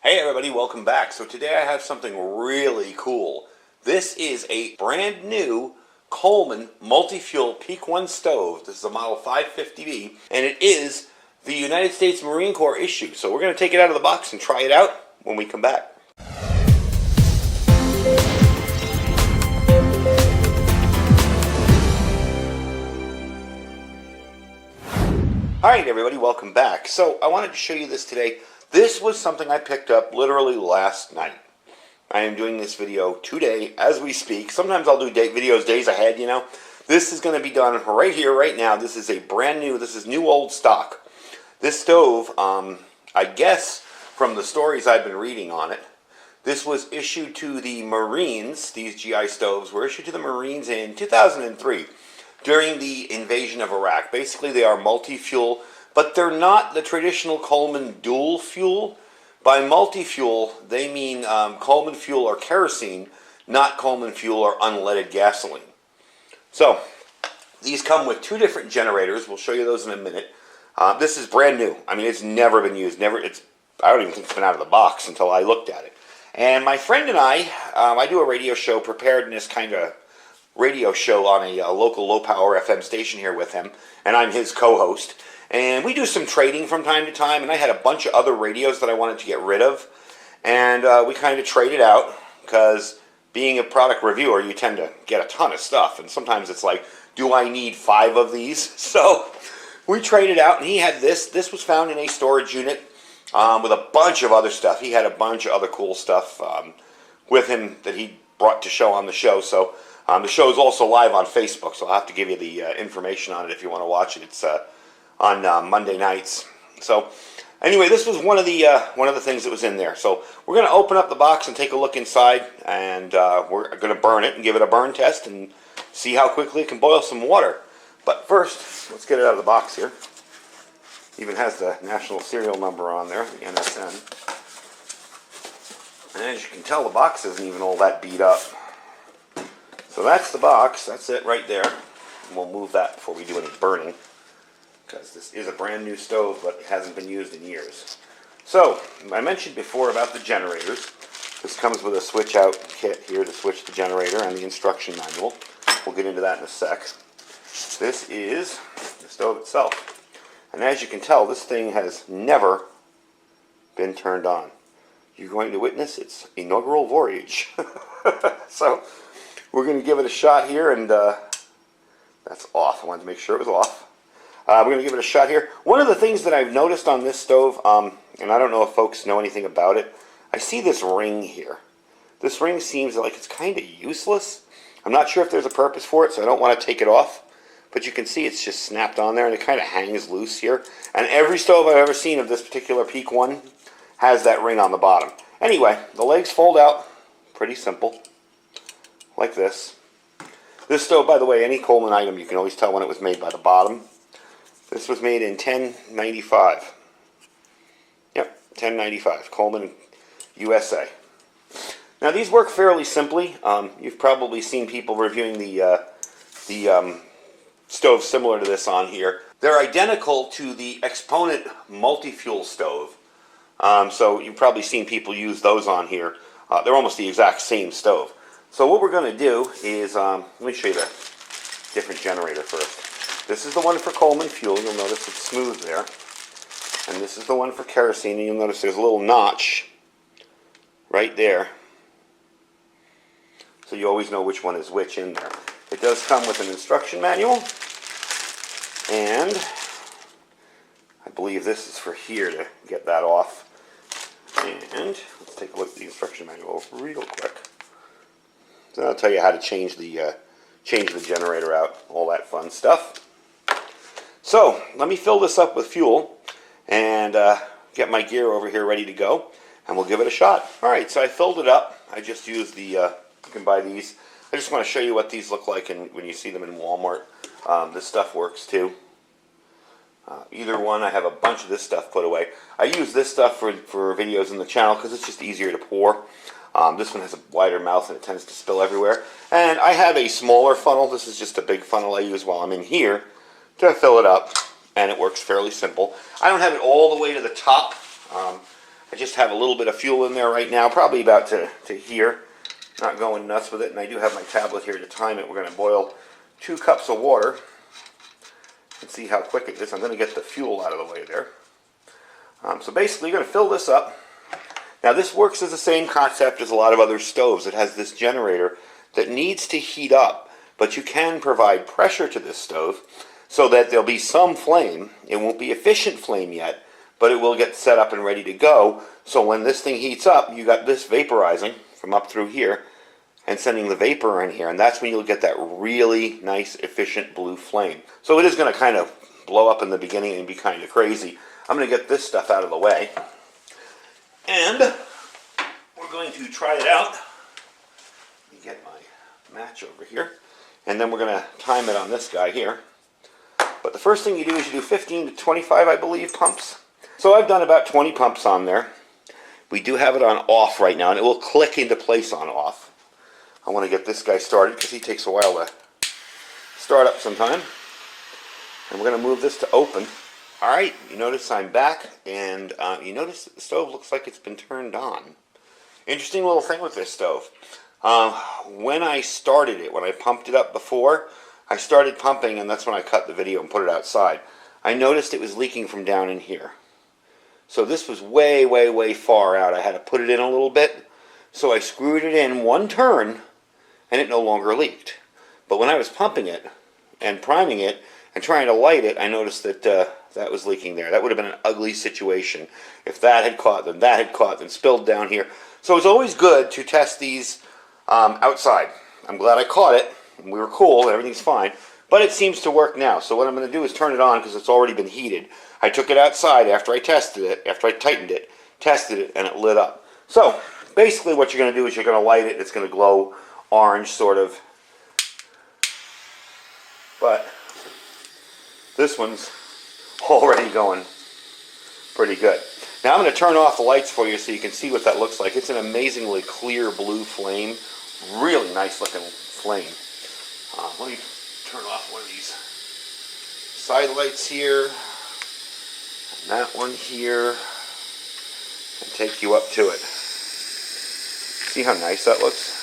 Hey everybody, welcome back. So today I have something really cool. This is a brand new Coleman multi-fuel Peak 1 stove. This is a model 550B, and it is the United States Marine Corps issue. So we're going to take it out of the box and try it out when we come back. Alright everybody, welcome back. So I wanted to show you this today. This was something I picked up literally last night. I am doing this video today as we speak. Sometimes I'll do videos days ahead, you know. This is going to be done right here, right now. This is a brand new, this is new old stock. This stove, I guess from the stories I've been reading on it, this was issued to the Marines. These GI stoves were issued to the Marines in 2003 during the invasion of Iraq. Basically, they are multi-fuel, but they're not the traditional Coleman dual fuel. By multi-fuel, they mean Coleman fuel or kerosene, not Coleman fuel or unleaded gasoline. So, these come with two different generators. We'll show you those in a minute. This is brand new. I mean, it's never been used. I don't even think it's been out of the box until I looked at it. And my friend and I do a radio show, preparedness kind of radio show on a local low-power FM station here with him, and I'm his co-host. And we do some trading from time to time, and I had a bunch of other radios that I wanted to get rid of, and we kind of traded out, because being a product reviewer, you tend to get a ton of stuff, and sometimes it's like, do I need 5 of these? So we traded out, and he had this. This was found in a storage unit with a bunch of other stuff. He had a bunch of other cool stuff with him that he brought to show on the show. So the show is also live on Facebook, so I'll have to give you the information on it if you want to watch it. It's on Monday nights. So anyway, this was one of the things that was in there. So we're going to open up the box and take a look inside, and we're going to burn it and give it a burn test and see how quickly it can boil some water. But first, let's get it out of the box here. Even has the national serial number on there, the NSN. And as you can tell, the box isn't even all that beat up. So that's the box. That's it right there. And we'll move that before we do any burning, because this is a brand new stove, but it hasn't been used in years. So, I mentioned before about the generators. This comes with a switch out kit here to switch the generator and the instruction manual. We'll get into that in a sec. This is the stove itself. And as you can tell, this thing has never been turned on. You're going to witness its inaugural voyage. So, we're going to give it a shot here, and that's off. I wanted to make sure it was off. We're going to give it a shot here. One of the things that I've noticed on this stove, and I don't know if folks know anything about it, I see this ring here. This ring seems like it's kind of useless. I'm not sure if there's a purpose for it, so I don't want to take it off. But you can see it's just snapped on there, and it kind of hangs loose here. And every stove I've ever seen of this particular Peak 1 has that ring on the bottom. Anyway, the legs fold out. Pretty simple. Like this. This stove, by the way, any Coleman item, you can always tell when it was made by the bottom. This was made in 1095. Yep, 1095. Coleman, USA. Now these work fairly simply. You've probably seen people reviewing the stove similar to this on here. They're identical to the Exponent multi-fuel stove. So you've probably seen people use those on here. They're almost the exact same stove. So what we're going to do is, let me show you the different generator first. This is the one for Coleman fuel. You'll notice it's smooth there. And this is the one for kerosene. And you'll notice there's a little notch right there. So you always know which one is which in there. It does come with an instruction manual. And I believe this is for here to get that off. And let's take a look at the instruction manual real quick. So I'll tell you how to change the generator out, all that fun stuff. So let me fill this up with fuel and get my gear over here ready to go, and we'll give it a shot. All right, so I filled it up. I just used the, you can buy these. I just want to show you what these look like, and when you see them in Walmart. This stuff works too. Either one, I have a bunch of this stuff put away. I use this stuff for videos in the channel because it's just easier to pour. This one has a wider mouth and it tends to spill everywhere. And I have a smaller funnel. This is just a big funnel I use while I'm in here to fill it up. And it works fairly simple. I don't have it all the way to the top. I just have a little bit of fuel in there right now, probably about to here. Not going nuts with it, and I do have my tablet here to time it. We're going to boil 2 cups of water and see how quick it is. I'm going to get the fuel out of the way there. So basically, you're going to fill this up. Now this works as the same concept as a lot of other stoves. It has this generator that needs to heat up, but you can provide pressure to this stove so that there'll be some flame. It won't be efficient flame yet, but it will get set up and ready to go. So when this thing heats up, you got this vaporizing from up through here and sending the vapor in here, and that's when you'll get that really nice efficient blue flame. So it is going to kind of blow up in the beginning and be kind of crazy. I'm going to get this stuff out of the way, and we're going to try it out. Let me get my match over here, and then we're going to time it on this guy here. But the first thing you do is you do 15 to 25, I believe, pumps. So I've done about 20 pumps on there. We do have it on off right now, and it will click into place on off. I want to get this guy started because he takes a while to start up sometime. And we're going to move this to open. Alright, you notice I'm back, and you notice that the stove looks like it's been turned on. Interesting little thing with this stove. When I started it, when I pumped it up before, I started pumping, and that's when I cut the video and put it outside. I noticed it was leaking from down in here. So this was way, way, way far out. I had to put it in a little bit. So I screwed it in one turn, and it no longer leaked. But when I was pumping it and priming it and trying to light it, I noticed that that was leaking there. That would have been an ugly situation if that had caught, then spilled down here. So it's always good to test these outside. I'm glad I caught it, and we were cool, and everything's fine. But it seems to work now. So what I'm going to do is turn it on because it's already been heated. I took it outside after I tested it, after I tightened it, tested it, and it lit up. So basically what you're going to do is you're going to light it. It's going to glow orange, sort of. But this one's already going pretty good. Now I'm going to turn off the lights for you so you can see what that looks like. It's an amazingly clear blue flame. Really nice looking flame. Let me turn off one of these side lights here. And that one here. And take you up to it. See how nice that looks?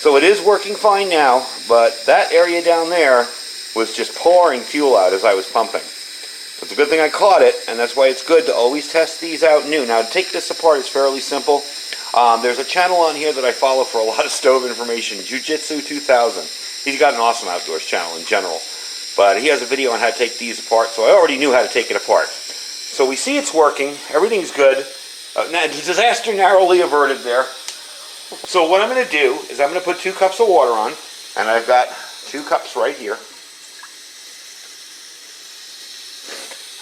So it is working fine now, but that area down there was just pouring fuel out as I was pumping. It's a good thing I caught it, and that's why it's good to always test these out new. Now, to take this apart is fairly simple. There's a channel on here that I follow for a lot of stove information, Jiu-Jitsu 2000. He's got an awesome outdoors channel in general. But he has a video on how to take these apart, so I already knew how to take it apart. So we see it's working. Everything's good. Disaster narrowly averted there. So what I'm going to do is I'm going to put 2 cups of water on, and I've got 2 cups right here.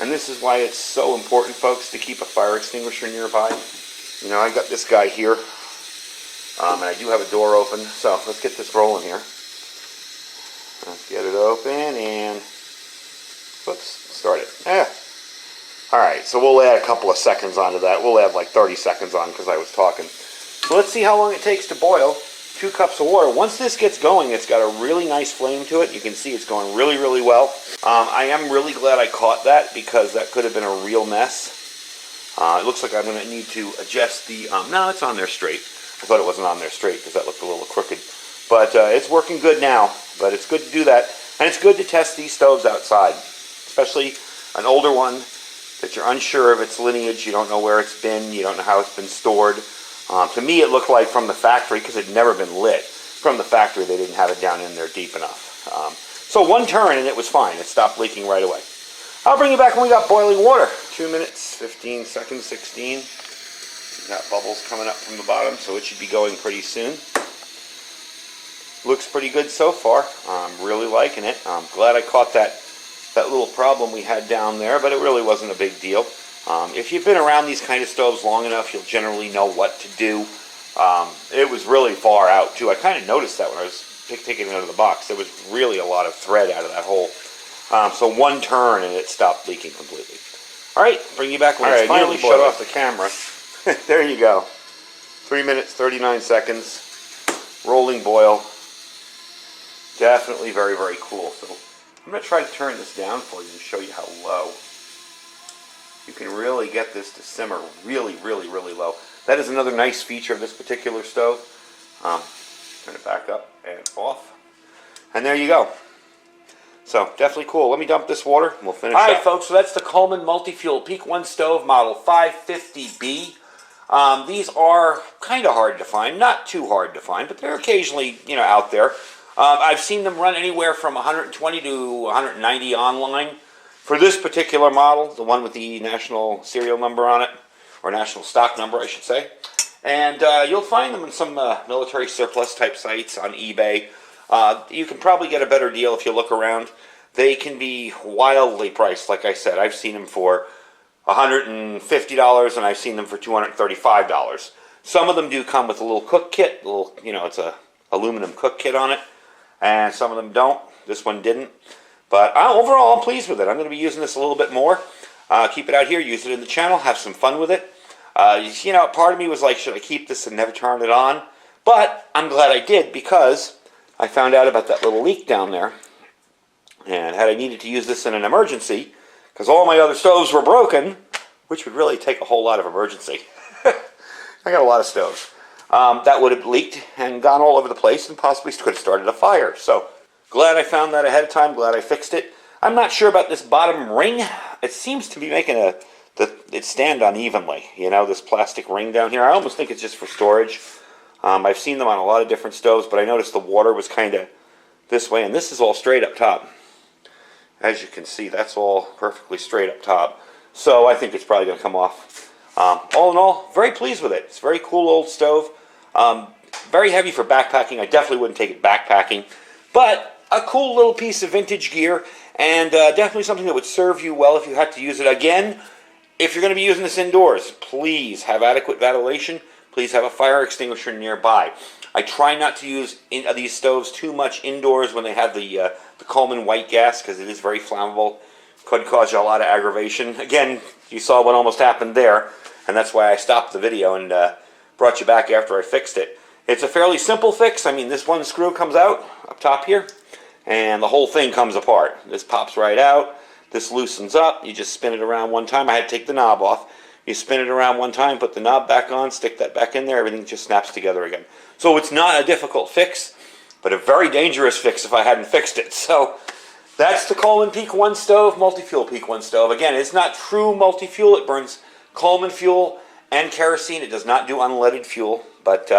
And this is why it's so important, folks, to keep a fire extinguisher nearby. You know, I got this guy here, and I do have a door open, so let's get this rolling here. Let's get it open, and whoops, start it. Yeah. Alright, so we'll add a couple of seconds onto that. We'll add like 30 seconds on because I was talking. So let's see how long it takes to boil 2 cups of water. Once this gets going, it's got a really nice flame to it. You can see it's going really, really well. I am really glad I caught that because that could have been a real mess. It looks like I'm going to need to adjust the... no, it's on there straight. I thought it wasn't on there straight because that looked a little crooked. But it's working good now. But it's good to do that. And it's good to test these stoves outside. Especially an older one that you're unsure of its lineage. You don't know where it's been. You don't know how it's been stored. To me, it looked like from the factory, because it had never been lit. From the factory, they didn't have it down in there deep enough. So one turn and it was fine. It stopped leaking right away. I'll bring you back when we got boiling water. 2 minutes, 15 seconds, 16. We've got bubbles coming up from the bottom, so it should be going pretty soon. Looks pretty good so far. I'm really liking it. I'm glad I caught that little problem we had down there, but it really wasn't a big deal. If you've been around these kind of stoves long enough, you'll generally know what to do. It was really far out, too. I kind of noticed that when I was taking it out of the box. There was really a lot of thread out of that hole. So one turn and it stopped leaking completely. All right, bring you back when it's finally shut off the camera. There you go. 3 minutes, 39 seconds. Rolling boil. Definitely very, very cool. So I'm going to try to turn this down for you and show you how low. you can really get this to simmer really, really, really low. That is another nice feature of this particular stove. Turn it back up and off. And there you go. So, definitely cool. Let me dump this water and we'll finish up. Alright folks, so that's the Coleman Multi-Fuel Peak 1 stove model 550B. These are kind of hard to find. Not too hard to find, but they're occasionally, out there. I've seen them run anywhere from 120 to 190 online. For this particular model, the one with the national serial number on it, or national stock number, I should say. And you'll find them in some military surplus type sites on eBay. You can probably get a better deal if you look around. They can be wildly priced, like I said. I've seen them for $150 and I've seen them for $235. Some of them do come with a little cook kit, it's a aluminum cook kit on it, and some of them don't. This one didn't. But overall, I'm pleased with it. I'm going to be using this a little bit more. Keep it out here, use it in the channel, have some fun with it. Part of me was like, should I keep this and never turn it on? But I'm glad I did, because I found out about that little leak down there. And had I needed to use this in an emergency, because all my other stoves were broken, which would really take a whole lot of emergency. I got a lot of stoves. That would have leaked and gone all over the place and possibly could have started a fire. So, glad I found that ahead of time, glad I fixed it. I'm not sure about this bottom ring. It seems to be making it stand unevenly, this plastic ring down here. I almost think it's just for storage. I've seen them on a lot of different stoves, but I noticed the water was kind of this way, and this is all straight up top. As you can see, that's all perfectly straight up top. So I think it's probably going to come off. All in all, very pleased with it. It's a very cool old stove. Very heavy for backpacking. I definitely wouldn't take it backpacking. But a cool little piece of vintage gear, and definitely something that would serve you well if you had to use it. Again, if you're going to be using this indoors, please have adequate ventilation. Please have a fire extinguisher nearby. I try not to use these stoves too much indoors when they have the Coleman white gas, because it is very flammable. Could cause you a lot of aggravation. Again, you saw what almost happened there, and that's why I stopped the video and brought you back after I fixed it. It's a fairly simple fix. I mean, this one screw comes out up top here, and the whole thing comes apart. This pops right out. This loosens up. You just spin it around one time. I had to take the knob off. You spin it around one time, put the knob back on, stick that back in there, everything just snaps together again. So it's not a difficult fix, but a very dangerous fix if I hadn't fixed it. So that's the Coleman Peak 1 stove, multi-fuel Peak 1 stove. Again, it's not true multi-fuel. It burns Coleman fuel and kerosene. It does not do unleaded fuel. But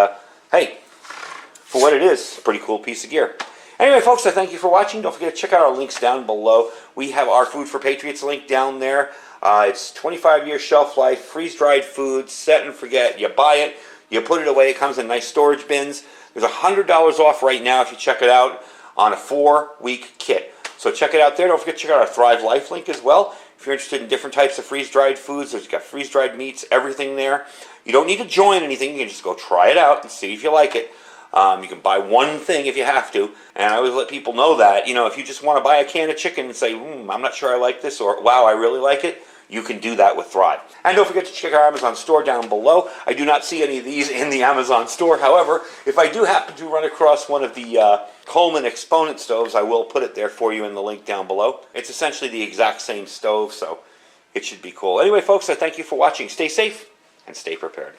hey, for what it is, it's a pretty cool piece of gear. Anyway, folks, I thank you for watching. Don't forget to check out our links down below. We have our Food for Patriots link down there. It's 25-year shelf life, freeze-dried food, set and forget. You buy it, you put it away. It comes in nice storage bins. There's $100 off right now if you check it out on a 4-week kit. So check it out there. Don't forget to check out our Thrive Life link as well. If you're interested in different types of freeze-dried foods, there's got freeze-dried meats, everything there. You don't need to join anything. You can just go try it out and see if you like it. You can buy one thing if you have to, and I always let people know that, if you just want to buy a can of chicken and say, I'm not sure I like this, or wow, I really like it, you can do that with Thrive. And don't forget to check our Amazon store down below. I do not see any of these in the Amazon store. However, if I do happen to run across one of the Coleman Exponent stoves, I will put it there for you in the link down below. It's essentially the exact same stove, so it should be cool. Anyway, folks, I thank you for watching. Stay safe and stay prepared.